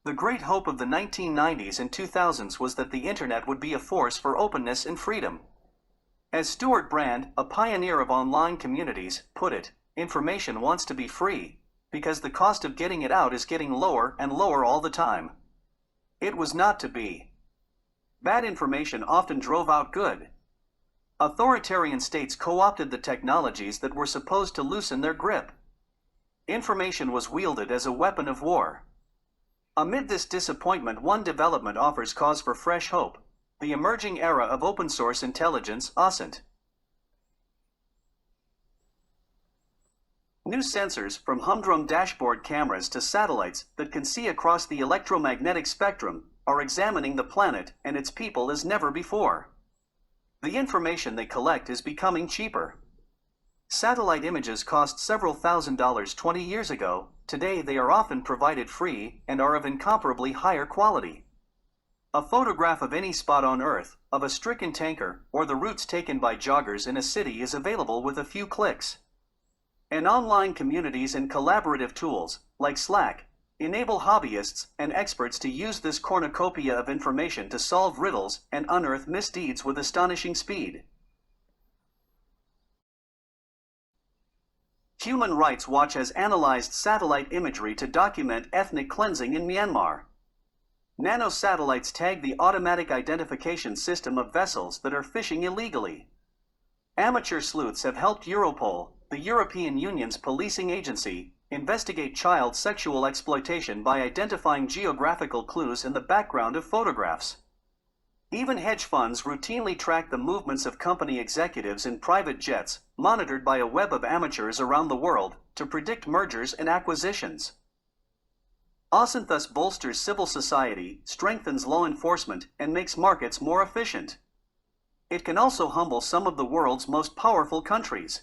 The great hope of the 1990s and 2000s was that the internet would be a force for openness and freedom. As Stuart Brand, a pioneer of online communities, put it, information wants to be free, because the cost of getting it out is getting lower and lower all the time. It was not to be. Bad information often drove out good. Authoritarian states co-opted the technologies that were supposed to loosen their grip. Information was wielded as a weapon of war. Amid this disappointment, one development offers cause for fresh hope: the emerging era of open-source intelligence, OSINT. New sensors, from humdrum dashboard cameras to satellites that can see across the electromagnetic spectrum, are examining the planet and its people as never before. The information they collect is becoming cheaper. Satellite images cost several $1,000s 20 years ago. Today they are often provided free and are of incomparably higher quality. A photograph of any spot on Earth, of a stricken tanker, or the routes taken by joggers in a city is available with a few clicks. And online communities and collaborative tools, like Slack, enable hobbyists and experts to use this cornucopia of information to solve riddles and unearth misdeeds with astonishing speed. Human Rights Watch has analyzed satellite imagery to document ethnic cleansing in Myanmar. Nanosatellites tag the automatic identification system of vessels that are fishing illegally. Amateur sleuths have helped Europol, the European Union's policing agency, investigate child sexual exploitation by identifying geographical clues in the background of photographs. Even hedge funds routinely track the movements of company executives in private jets, monitored by a web of amateurs around the world, to predict mergers and acquisitions. OSINT thus bolsters civil society, strengthens law enforcement, and makes markets more efficient. It can also humble some of the world's most powerful countries.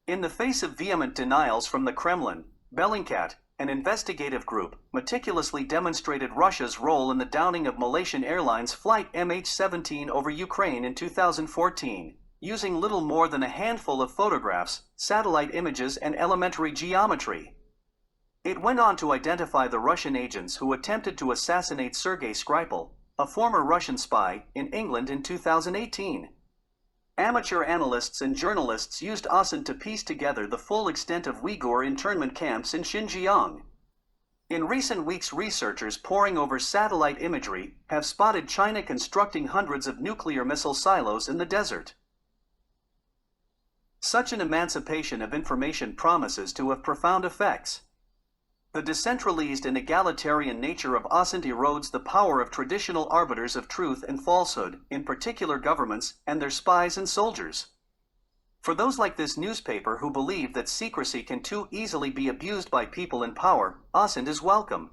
In the face of vehement denials from the Kremlin, Bellingcat, an investigative group, meticulously demonstrated Russia's role in the downing of Malaysian Airlines flight MH17 over Ukraine in 2014, using little more than a handful of photographs, satellite images, and elementary geometry. It went on to identify the Russian agents who attempted to assassinate Sergei Skripal, a former Russian spy, in England in 2018. Amateur analysts and journalists used OSINT to piece together the full extent of Uyghur internment camps in Xinjiang. In recent weeks, researchers poring over satellite imagery have spotted China constructing hundreds of nuclear missile silos in the desert. Such an emancipation of information promises to have profound effects. The decentralized and egalitarian nature of OSINT erodes the power of traditional arbiters of truth and falsehood, in particular governments and their spies and soldiers. For those like this newspaper who believe that secrecy can too easily be abused by people in power, OSINT is welcome.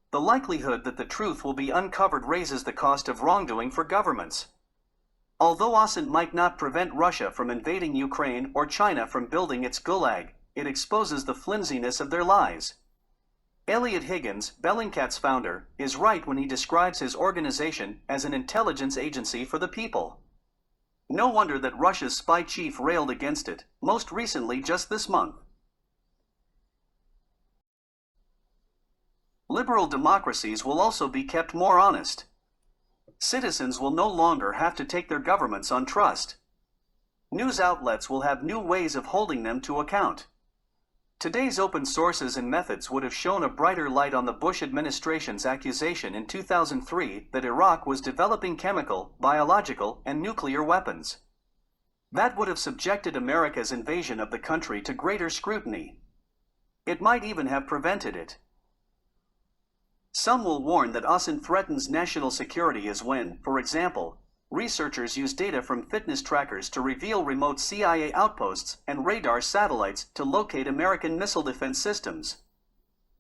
The likelihood that the truth will be uncovered raises the cost of wrongdoing for governments. Although OSINT might not prevent Russia from invading Ukraine or China from building its gulag, it exposes the flimsiness of their lies. Elliot Higgins, Bellingcat's founder, is right when he describes his organization as an intelligence agency for the people. No wonder that Russia's spy chief railed against it, most recently just this month. Liberal democracies will also be kept more honest. Citizens will no longer have to take their governments on trust. News outlets will have new ways of holding them to account. Today's open sources and methods would have shown a brighter light on the Bush administration's accusation in 2003 that Iraq was developing chemical, biological, and nuclear weapons. That would have subjected America's invasion of the country to greater scrutiny. It might even have prevented it. Some will warn that OSINT threatens national security as when, for example, researchers use data from fitness trackers to reveal remote CIA outposts and radar satellites to locate American missile defense systems.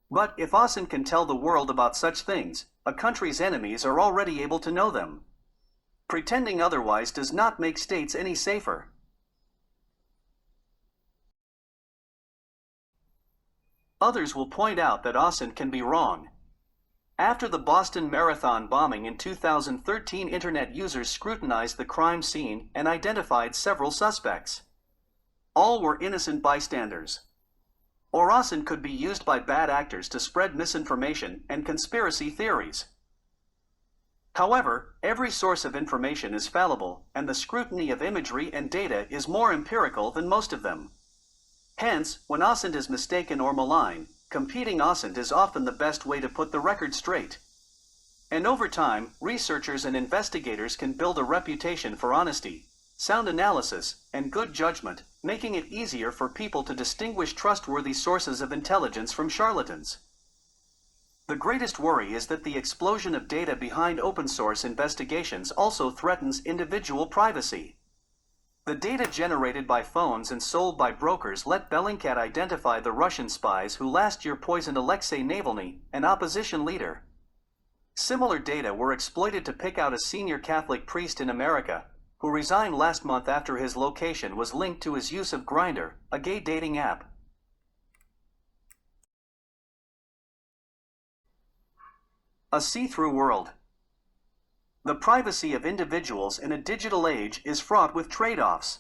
But if OSINT can tell the world about such things, a country's enemies are already able to know them. Pretending otherwise does not make states any safer. Others will point out that OSINT can be wrong. After the Boston Marathon bombing in 2013, internet users scrutinized the crime scene and identified several suspects. All were innocent bystanders. Oracent could be used by bad actors to spread misinformation and conspiracy theories. However, every source of information is fallible, and the scrutiny of imagery and data is more empirical than most of them. Hence, when OSINT is mistaken or malign, competing OSINT is often the best way to put the record straight. And over time, researchers and investigators can build a reputation for honesty, sound analysis, and good judgment, making it easier for people to distinguish trustworthy sources of intelligence from charlatans. The greatest worry is that the explosion of data behind open-source investigations also threatens individual privacy. The data generated by phones and sold by brokers let Bellingcat identify the Russian spies who last year poisoned Alexei Navalny, an opposition leader. Similar data were exploited to pick out a senior Catholic priest in America, who resigned last month after his location was linked to his use of Grindr, a gay dating app. A see-through world. The privacy of individuals in a digital age is fraught with trade-offs.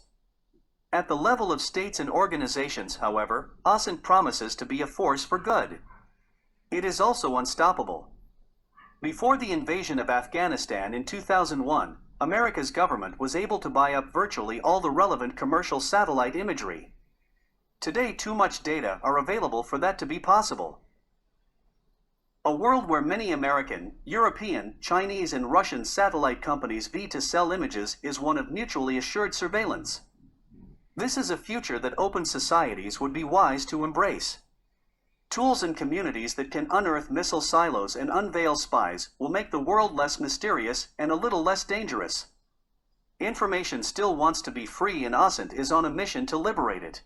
At the level of states and organizations, however, OSINT promises to be a force for good. It is also unstoppable. Before the invasion of Afghanistan in 2001, America's government was able to buy up virtually all the relevant commercial satellite imagery. Today, too much data are available for that to be possible. A world where many American, European, Chinese, and Russian satellite companies vie to sell images is one of mutually assured surveillance. This is a future that open societies would be wise to embrace. Tools and communities that can unearth missile silos and unveil spies will make the world less mysterious and a little less dangerous. Information still wants to be free, and OSINT is on a mission to liberate it.